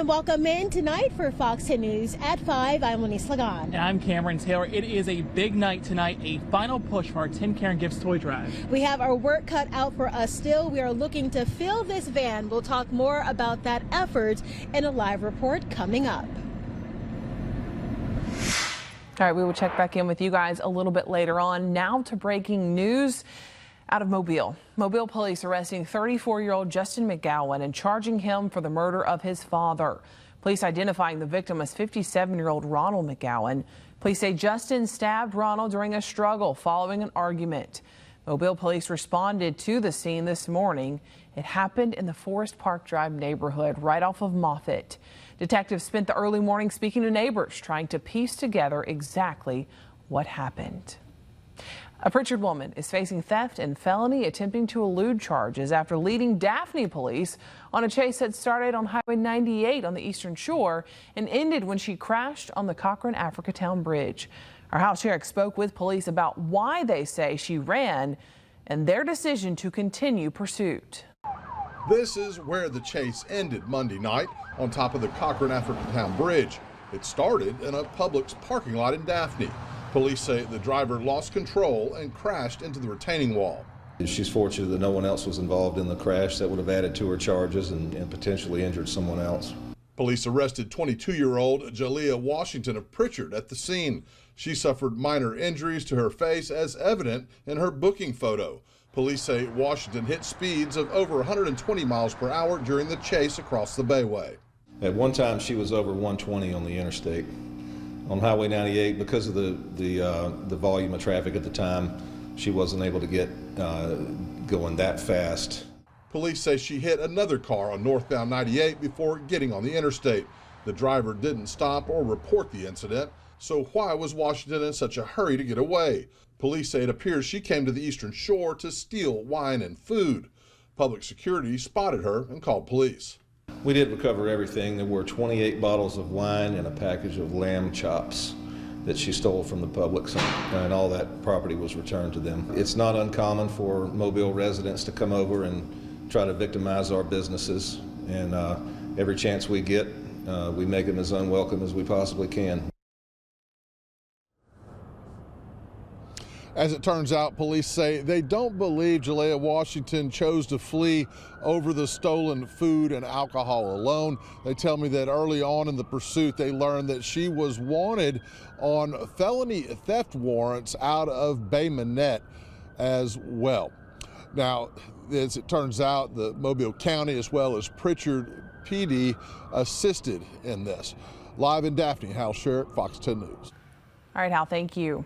And welcome in tonight for Fox 10 News at 5. I'm Lenise Lagan. And I'm Cameron Taylor. It is a big night tonight, a final push for our Tim Caron Gifts Toy Drive. We have our work cut out for us still. We are looking to fill this van. We'll talk more about that effort in a live report coming up. All right, we will check back in with you guys a little bit later on. Now to breaking news out of Mobile. Mobile police arresting 34-year-old Justin McGowan and charging him for the murder of his father. Police identifying the victim as 57-year-old Ronald McGowan. Police say Justin stabbed Ronald during a struggle following an argument. Mobile police responded to the scene this morning. It happened in the Forest Park Drive neighborhood right off of Moffett. Detectives spent the early morning speaking to neighbors, trying to piece together exactly what happened. A Pritchard woman is facing theft and felony attempting to elude charges after leading Daphne police on a chase that started on Highway 98 on the Eastern Shore and ended when she crashed on the Cochran-Africatown Bridge. Our Hal Sherrick spoke with police about why they say she ran and their decision to continue pursuit. This is where the chase ended Monday night on top of the Cochran-Africatown Bridge. It started in a Publix parking lot in Daphne. Police say the driver lost control and crashed into the retaining wall. She's fortunate that no one else was involved in the crash. That would have added to her charges and potentially injured someone else. Police arrested 22-year-old Jalea Washington of Pritchard at the scene. She suffered minor injuries to her face as evident in her booking photo. Police say Washington hit speeds of over 120 miles per hour during the chase across the Bayway. At one time, she was over 120 on the interstate. On Highway 98, because of the volume of traffic at the time, she wasn't able to get going that fast. Police say she hit another car on northbound 98 before getting on the interstate. The driver didn't stop or report the incident, so why was Washington in such a hurry to get away? Police say it appears she came to the Eastern Shore to steal wine and food. Public security spotted her and called police. We did recover everything. There were 28 bottles of wine and a package of lamb chops that she stole from the Publix, and all that property was returned to them. It's not uncommon for Mobile residents to come over and try to victimize our businesses, and every chance we get, we make them as unwelcome as we possibly can. As it turns out, police say they don't believe Jalea Washington chose to flee over the stolen food and alcohol alone. They tell me that early on in the pursuit, they learned that she was wanted on felony theft warrants out of Bay Minette as well. Now, as it turns out, the Mobile County as well as Pritchard PD assisted in this. Live in Daphne, Hal Sherrick, Fox 10 News. All right, Hal, thank you.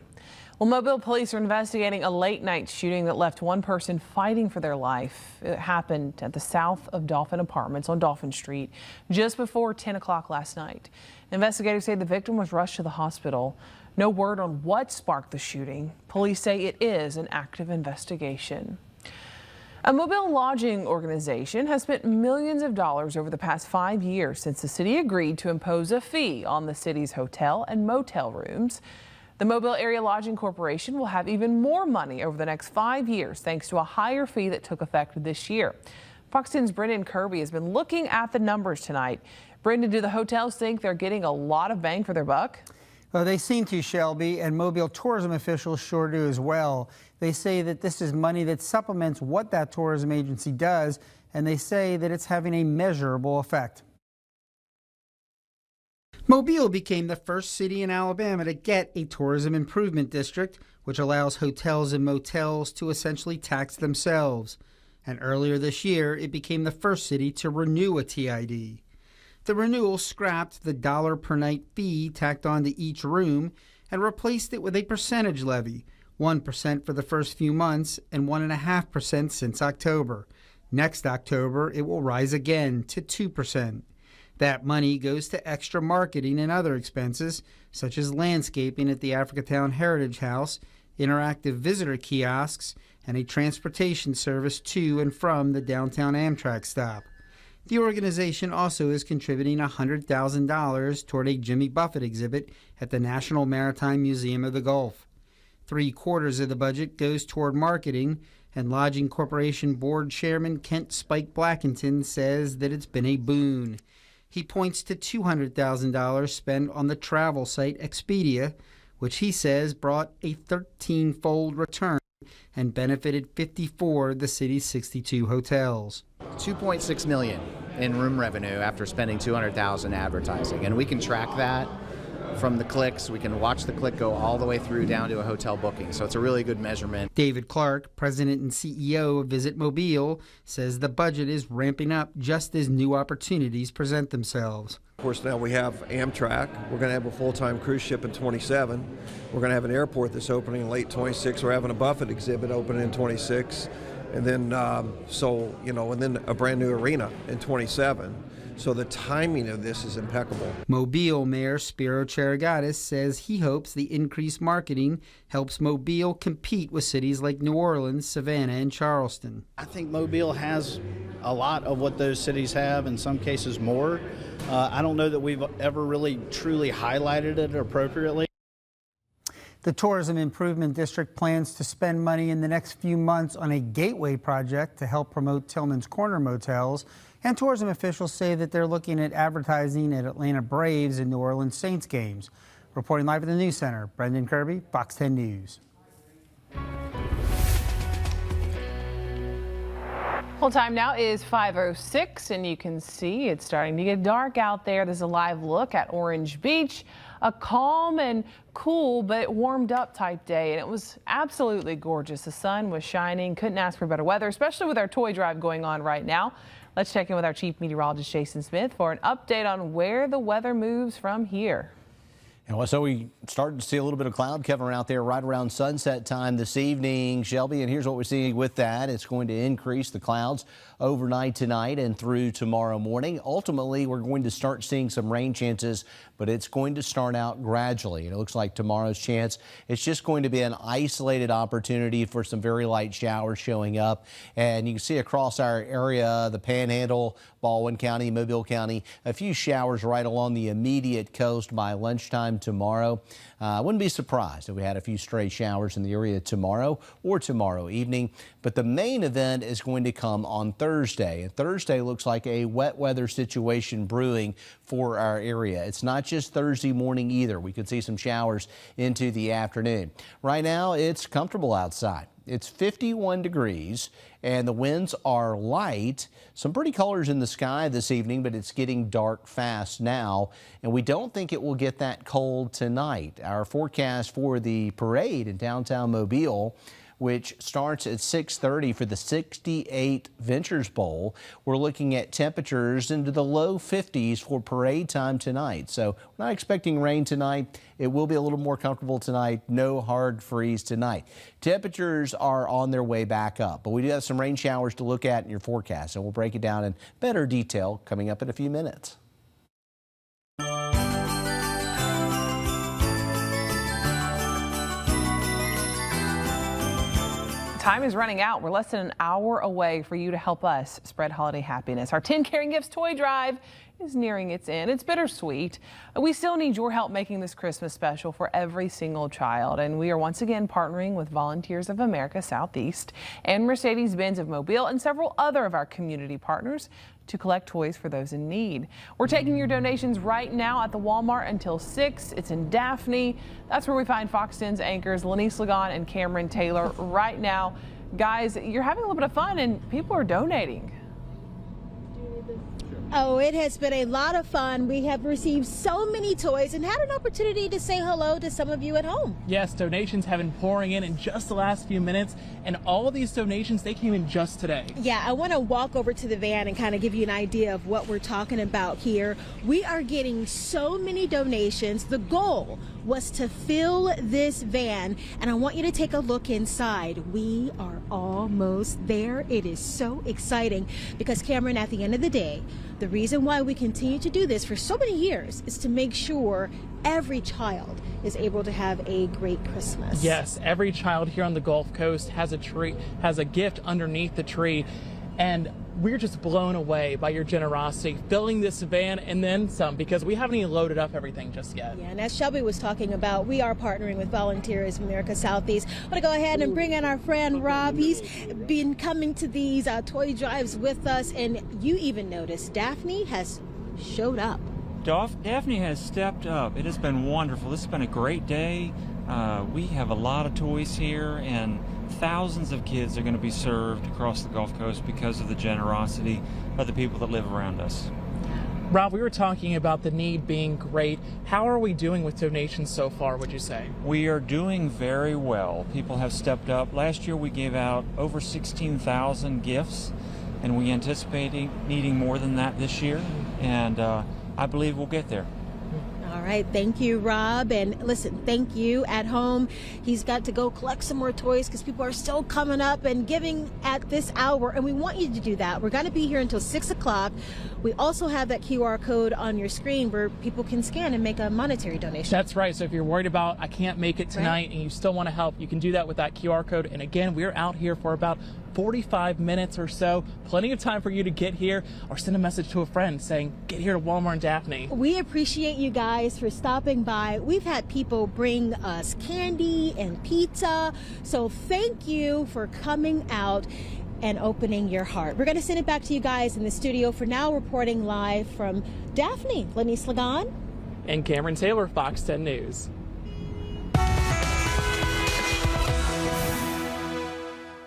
Well, Mobile police are investigating a late-night shooting that left one person fighting for their life. It happened at the south of Dolphin Apartments on Dolphin Street just before 10 o'clock last night. Investigators say the victim was rushed to the hospital. No word on what sparked the shooting. Police say it is an active investigation. A Mobile lodging organization has spent millions of dollars over the past 5 years since the city agreed to impose a fee on the city's hotel and motel rooms. The Mobile Area Lodging Corporation will have even more money over the next 5 years thanks to a higher fee that took effect this year. Fox 10's Brendan Kirby has been looking at the numbers tonight. Brendan, do the hotels think they're getting a lot of bang for their buck? Well, they seem to, Shelby, and Mobile tourism officials sure do as well. They say that this is money that supplements what that tourism agency does, and they say that it's having a measurable effect. Mobile became the first city in Alabama to get a tourism improvement district, which allows hotels and motels to essentially tax themselves. And earlier this year, it became the first city to renew a TID. The renewal scrapped the $1 per night fee tacked onto each room and replaced it with a percentage levy, 1% for the first few months and 1.5% since October. Next October, it will rise again to 2%. That money goes to extra marketing and other expenses, such as landscaping at the Africatown Heritage House, interactive visitor kiosks, and a transportation service to and from the downtown Amtrak stop. The organization also is contributing $100,000 toward a Jimmy Buffett exhibit at the National Maritime Museum of the Gulf. 3/4 of the budget goes toward marketing, and Lodging Corporation Board Chairman Kent Spike Blackington says that it's been a boon. He points to $200,000 spent on the travel site Expedia, which he says brought a 13-fold return and benefited 54 of the city's 62 hotels. $2.6 million in room revenue after spending $200,000 advertising, and we can track that from the clicks. We can watch the click go all the way through down to a hotel booking, so it's a really good measurement. David Clark, president and CEO of Visit Mobile, says the budget is ramping up just as new opportunities present themselves. Of course, now we have Amtrak. We're going to have a full-time cruise ship in 27. We're going to have an airport that's opening in late 26. We're having a Buffett exhibit opening in 26. And then, and then a brand new arena in 27. So the timing of this is impeccable. Mobile Mayor Spiro Charigatis says he hopes the increased marketing helps Mobile compete with cities like New Orleans, Savannah, and Charleston. I think Mobile has a lot of what those cities have, in some cases more. I don't know that we've ever really truly highlighted it appropriately. The Tourism Improvement District plans to spend money in the next few months on a gateway project to help promote Tillman's Corner motels. And tourism officials say that they're looking at advertising at Atlanta Braves and New Orleans Saints games. Reporting live at the News Center, Brendan Kirby, Fox 10 News. Well, time now is 5:06, and you can see it's starting to get dark out there. There's a live look at Orange Beach. A calm and cool but warmed up type day, and it was absolutely gorgeous. The sun was shining. Couldn't ask for better weather, especially with our toy drive going on right now. Let's check in with our chief meteorologist, Jason Smith, for an update on where the weather moves from here. And so we started to see a little bit of cloud cover out there right around sunset time this evening, Shelby, and here's what we're seeing with that. It's going to increase the clouds overnight tonight and through tomorrow morning. Ultimately, we're going to start seeing some rain chances, but it's going to start out gradually. And it looks like tomorrow's chance, it's just going to be an isolated opportunity for some very light showers showing up. And you can see across our area, the Panhandle, Baldwin County, Mobile County, a few showers right along the immediate coast by lunchtime tomorrow. I wouldn't be surprised if we had a few stray showers in the area tomorrow or tomorrow evening. But the main event is going to come on Thursday. And Thursday looks like a wet weather situation brewing for our area. It's not just Thursday morning either. We could see some showers into the afternoon. Right now, it's comfortable outside. It's 51 degrees and the winds are light. Some pretty colors in the sky this evening, but it's getting dark fast now. And we don't think it will get that cold tonight. Our forecast for the parade in downtown Mobile, which starts at 6:30 for the 68 Ventures Bowl. We're looking at temperatures into the low 50s for parade time tonight. So we're not expecting rain tonight. It will be a little more comfortable tonight. No hard freeze tonight. Temperatures are on their way back up, but we do have some rain showers to look at in your forecast, and we'll break it down in better detail coming up in a few minutes. Time is running out. We're less than an hour away for you to help us spread holiday happiness. Our 10 Caring Gifts toy drive is nearing its end. It's bittersweet. We still need your help making this Christmas special for every single child. And we are once again partnering with Volunteers of America Southeast and Mercedes-Benz of Mobile and several other of our community partners to collect toys for those in need. We're taking your donations right now at the Walmart until 6. It's in Daphne. That's where we find Fox 10's anchors Lenise Ligon and Cameron Taylor right now. Guys, you're having a little bit of fun and people are donating. Oh, it has been a lot of fun. We have received so many toys and had an opportunity to say hello to some of you at home. Yes, donations have been pouring in just the last few minutes, and all of these donations, they came in just today. Yeah, I want to walk over to the van and kind of give you an idea of what we're talking about here. We are getting so many donations. The goal was to fill this van, and I want you to take a look inside. We are almost there. It is so exciting because, Cameron, at the end of the day, the reason why we continue to do this for so many years is to make sure every child is able to have a great Christmas. Yes, every child here on the Gulf Coast has a tree, has a gift underneath the tree, and we're just blown away by your generosity, filling this van and then some, because we haven't even loaded up everything just yet. Yeah, and as Shelby was talking about, we are partnering with Volunteers of America Southeast. I'm going to go ahead and bring in our friend Rob. He's been coming to these toy drives with us, and you even noticed Daphne has showed up. Daphne has stepped up. It has been wonderful. This has been a great day. We have a lot of toys here, and thousands of kids are going to be served across the Gulf Coast because of the generosity of the people that live around us. Rob, we were talking about the need being great. How are we doing with donations so far, would you say? We are doing very well. People have stepped up. Last year we gave out over 16,000 gifts, and we anticipate needing more than that this year, and I believe we'll get there. All right, thank you, Rob. And listen, thank you at home. He's got to go collect some more toys because people are still coming up and giving at this hour, and we want you to do that. We're going to be here until 6 o'clock. We also have that QR code on your screen where people can scan and make a monetary donation. That's right. So if you're worried about, I can't make it tonight, and you still want to help, you can do that with that QR code. And again, we're out here for about 45 minutes or so. Plenty of time for you to get here or send a message to a friend saying, get here to Walmart and Daphne. We appreciate you guys for stopping by. We've had people bring us candy and pizza. So thank you for coming out and opening your heart. We're going to send it back to you guys in the studio. For now, reporting live from Daphne, Lenise Lagan and Cameron Taylor, Fox 10 News.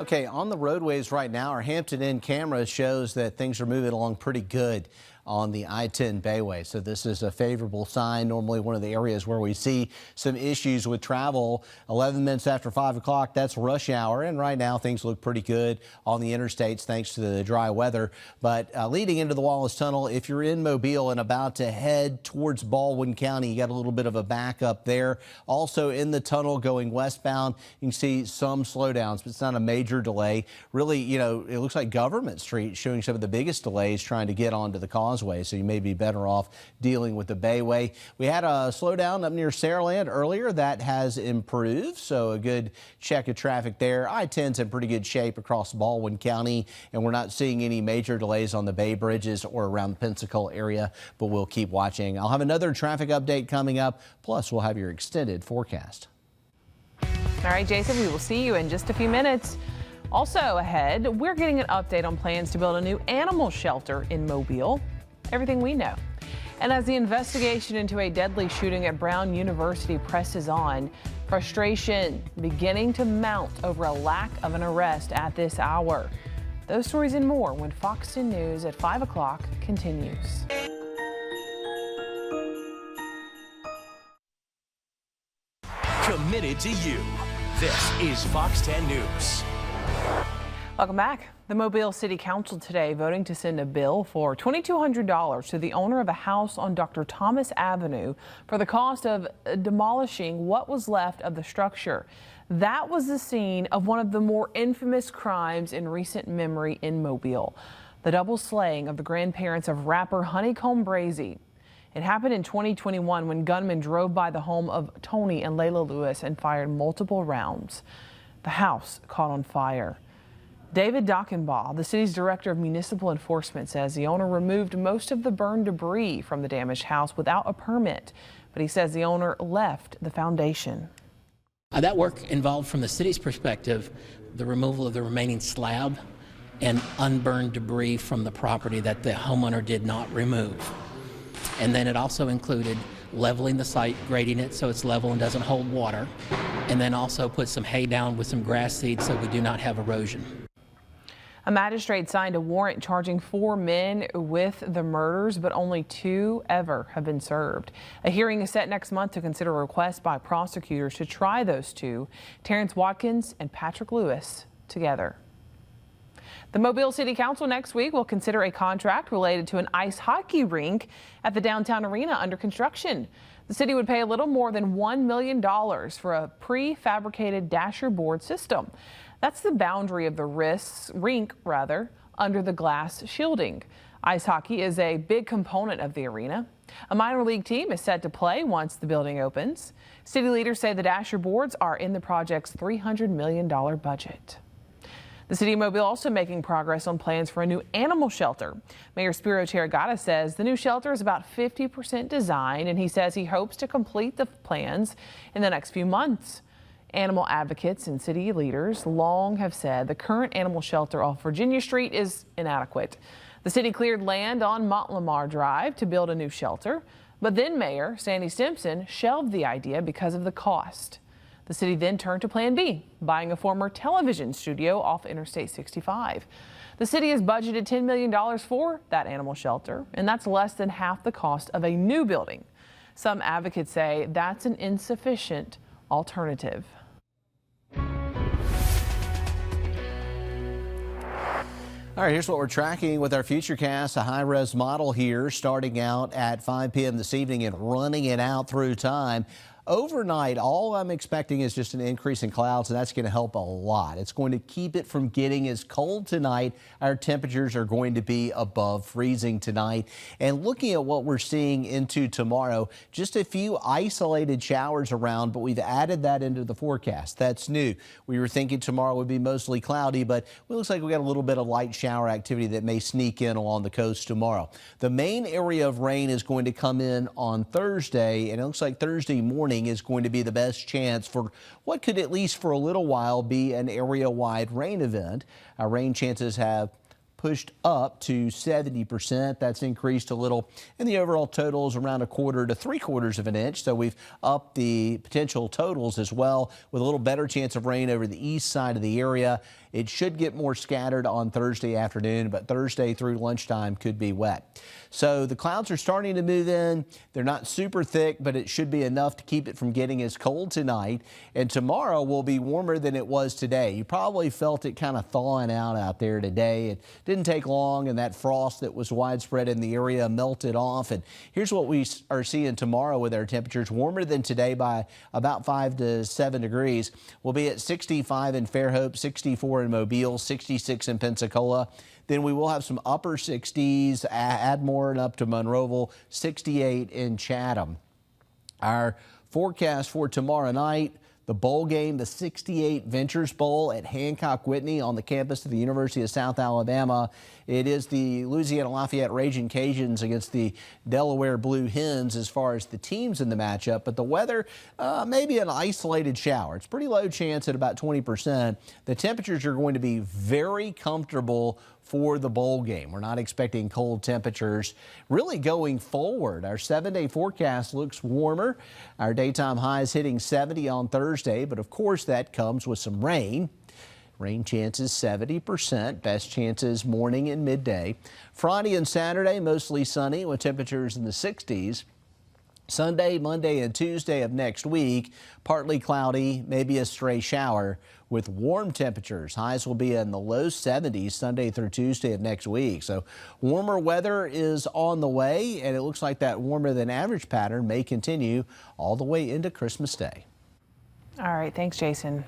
Okay, on the roadways right now, our Hampton Inn camera shows that things are moving along pretty good on the I-10 Bayway. So this is a favorable sign. Normally one of the areas where we see some issues with travel. 11 minutes after 5 o'clock, that's rush hour. And right now things look pretty good on the interstates thanks to the dry weather. But leading into the Wallace Tunnel, if you're in Mobile and about to head towards Baldwin County, you got a little bit of a backup there. Also in the tunnel going westbound, you can see some slowdowns, but it's not a major delay. Really, you know, it looks like Government Street showing some of the biggest delays trying to get onto the causeway. So you may be better off dealing with the Bayway. We had a slowdown up near Saraland earlier. That has improved, so a good check of traffic there. I-10's in pretty good shape across Baldwin County, and we're not seeing any major delays on the Bay Bridges or around the Pensacola area, but we'll keep watching. I'll have another traffic update coming up, plus we'll have your extended forecast. All right, Jason, we will see you in just a few minutes. Also ahead, we're getting an update on plans to build a new animal shelter in Mobile. Everything we know. And as the investigation into a deadly shooting at Brown University presses on, frustration beginning to mount over a lack of an arrest at this hour. Those stories and more when Fox 10 News at 5 o'clock continues. Committed to you. This is Fox 10 News. Welcome back. The Mobile City Council today voting to send a bill for $2,200 to the owner of a house on Dr. Thomas Avenue for the cost of demolishing what was left of the structure. That was the scene of one of the more infamous crimes in recent memory in Mobile, the double slaying of the grandparents of rapper Honeycomb Brazy. It happened in 2021 when gunmen drove by the home of Tony and Layla Lewis and fired multiple rounds. The house caught on fire. David Dockenbaugh, the city's director of municipal enforcement, says the owner removed most of the burned debris from the damaged house without a permit, but he says the owner left the foundation. That work involved, from the city's perspective, the removal of the remaining slab and unburned debris from the property that the homeowner did not remove. And then it also included leveling the site, grading it so it's level and doesn't hold water, and then also put some hay down with some grass seed so we do not have erosion. A magistrate signed a warrant charging 4 men with the murders, but only 2 ever have been served. A hearing is set next month to consider a request by prosecutors to try those 2, Terrence Watkins and Patrick Lewis, together. The Mobile City Council next week will consider a contract related to an ice hockey rink at the downtown arena under construction. The city would pay a little more than $1 million for a prefabricated dasher board system. That's the boundary of the rink under the glass shielding. Ice hockey is a big component of the arena. A minor league team is set to play once the building opens. City leaders say the dasher boards are in the project's $300 million budget. The city of Mobile also making progress on plans for a new animal shelter. Mayor Spiro Cheragata says the new shelter is about 50% design, and he says he hopes to complete the plans in the next few months. Animal advocates and city leaders long have said the current animal shelter off Virginia Street is inadequate. The city cleared land on Montlamar Drive to build a new shelter, but then Mayor Sandy Simpson shelved the idea because of the cost. The city then turned to Plan B, buying a former television studio off Interstate 65. The city has budgeted $10 million for that animal shelter, and that's less than half the cost of a new building. Some advocates say that's an insufficient alternative. All right, here's what we're tracking with our Futurecast, a high-res model here starting out at 5 p.m. this evening and running it out through time. Overnight, all I'm expecting is just an increase in clouds, and that's going to help a lot. It's going to keep it from getting as cold tonight. Our temperatures are going to be above freezing tonight. And looking at what we're seeing into tomorrow, just a few isolated showers around, but we've added that into the forecast. That's new. We were thinking tomorrow would be mostly cloudy, but it looks like we got a little bit of light shower activity that may sneak in along the coast tomorrow. The main area of rain is going to come in on Thursday, and it looks like Thursday morning is going to be the best chance for what could, at least for a little while, be an area-wide rain event. Our rain chances have pushed up to 70%. That's increased a little, and the overall total is around 1/4 to 3/4 of an inch. So we've upped the potential totals as well, with a little better chance of rain over the east side of the area. It should get more scattered on Thursday afternoon, but Thursday through lunchtime could be wet. So the clouds are starting to move in. They're not super thick, but it should be enough to keep it from getting as cold tonight. And tomorrow will be warmer than it was today. You probably felt it kind of thawing out there today. It didn't take long, and that frost that was widespread in the area melted off. And here's what we are seeing tomorrow with our temperatures: warmer than today by about 5 to 7 degrees. We'll be at 65 in Fairhope, 64 in Mobile, 66 in Pensacola. Then we will have some upper 60s, Ardmore and up to Monroeville, 68 in Chatham. Our forecast for tomorrow night: the bowl game, the 68 Ventures Bowl at Hancock Whitney on the campus of the University of South Alabama. It is the Louisiana Lafayette Raging Cajuns against the Delaware Blue Hens as far as the teams in the matchup. But the weather, maybe an isolated shower. It's pretty low chance at about 20%. The temperatures are going to be very comfortable for the bowl game. We're not expecting cold temperatures really going forward. Our 7-day forecast looks warmer. Our daytime highs hitting 70 on Thursday, but of course that comes with some rain. Rain chances 70%, best chances morning and midday. Friday and Saturday mostly sunny with temperatures in the 60s. Sunday, Monday, and Tuesday of next week, partly cloudy, maybe a stray shower with warm temperatures. Highs will be in the low 70s Sunday through Tuesday of next week. So warmer weather is on the way, and it looks like that warmer than average pattern may continue all the way into Christmas Day. All right, thanks, Jason.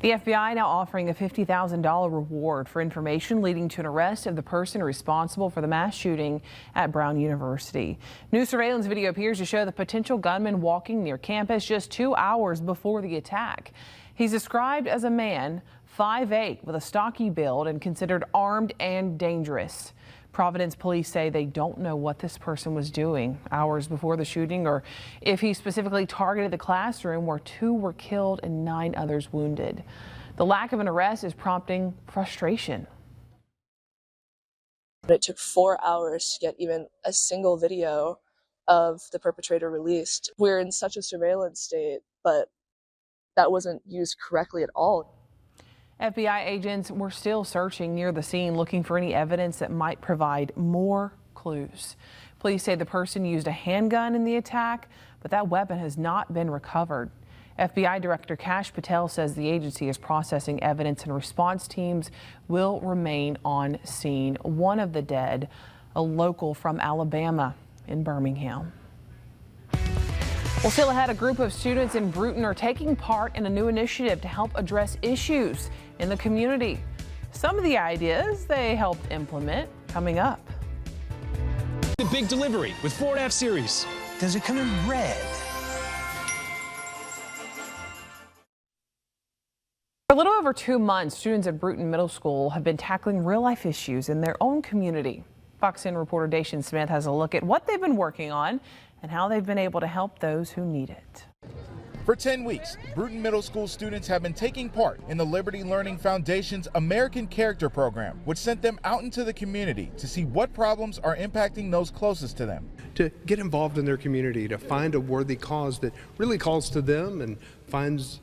The FBI now offering a $50,000 reward for information leading to an arrest of the person responsible for the mass shooting at Brown University. New surveillance video appears to show the potential gunman walking near campus just 2 hours before the attack. He's described as a man 5'8" with a stocky build and considered armed and dangerous. Providence police say they don't know what this person was doing hours before the shooting, or if he specifically targeted the classroom where 2 were killed and 9 others wounded. The lack of an arrest is prompting frustration. It took 4 hours to get even a single video of the perpetrator released. We're in such a surveillance state, but that wasn't used correctly at all. FBI agents were still searching near the scene, looking for any evidence that might provide more clues. Police say the person used a handgun in the attack, but that weapon has not been recovered. FBI Director Kash Patel says the agency is processing evidence and response teams will remain on scene. One of the dead, a local from Alabama in Birmingham. Well, still ahead, a group of students in Bruton are taking part in a new initiative to help address issues in the community. Some of the ideas they helped implement coming up. The big delivery with Ford F-Series. Does it come in red? For a little over 2 months, students at Bruton Middle School have been tackling real-life issues in their own community. Fox 10 reporter Dacian Smith has a look at what they've been working on and how they've been able to help those who need it. For 10 weeks, Bruton Middle School students have been taking part in the Liberty Learning Foundation's American Character Program, which sent them out into the community to see what problems are impacting those closest to them. To get involved in their community, to find a worthy cause that really calls to them and finds,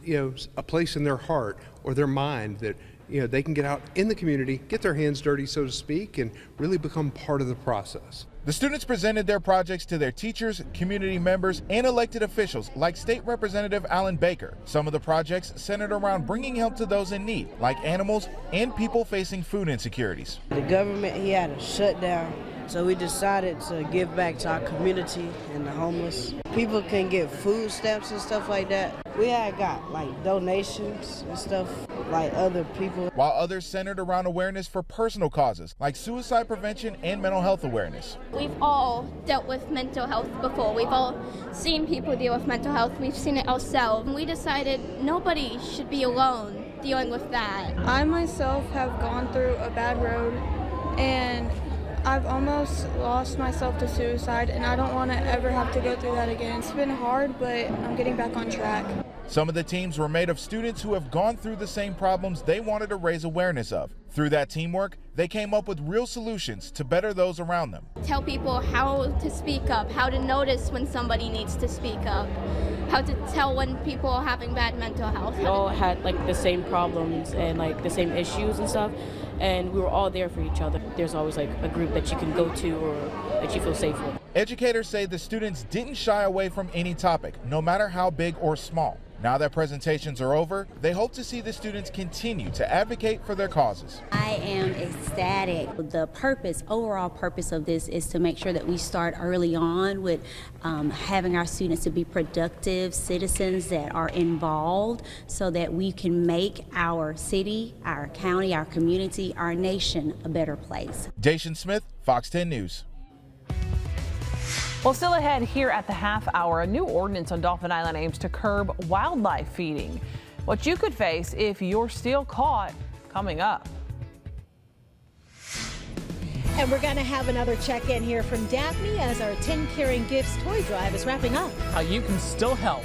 a place in their heart or their mind that, they can get out in the community, get their hands dirty, so to speak, and really become part of the process. The students presented their projects to their teachers, community members, and elected officials like State Representative Alan Baker. Some of the projects centered around bringing help to those in need, like animals and people facing food insecurities. The government, he had a shutdown, so we decided to give back to our community and the homeless. People can get food stamps and stuff like that. We had got like donations and stuff like other people. While others centered around awareness for personal causes like suicide prevention and mental health awareness. We've all dealt with mental health before. We've all seen people deal with mental health. We've seen it ourselves. And we decided nobody should be alone dealing with that. I myself have gone through a bad road, and I've almost lost myself to suicide, and I don't want to ever have to go through that again. It's been hard, but I'm getting back on track. Some of the teams were made of students who have gone through the same problems they wanted to raise awareness of. Through that teamwork, they came up with real solutions to better those around them. Tell people how to speak up, how to notice when somebody needs to speak up, how to tell when people are having bad mental health. We all had like the same problems and like the same issues and stuff, and we were all there for each other. There's always like a group that you can go to or that you feel safe with. Educators say the students didn't shy away from any topic, no matter how big or small. Now that presentations are over, they hope to see the students continue to advocate for their causes. I am ecstatic. The overall purpose of this is to make sure that we start early on with having our students to be productive citizens that are involved so that we can make our city, our county, our community, our nation a better place. Dacian Smith, Fox 10 News. Well, still ahead here at the half hour, a new ordinance on Dauphin Island aims to curb wildlife feeding. What you could face if you're still caught, coming up. And we're going to have another check-in here from Daphne as our 10 Caring Gifts toy drive is wrapping up. How you can still help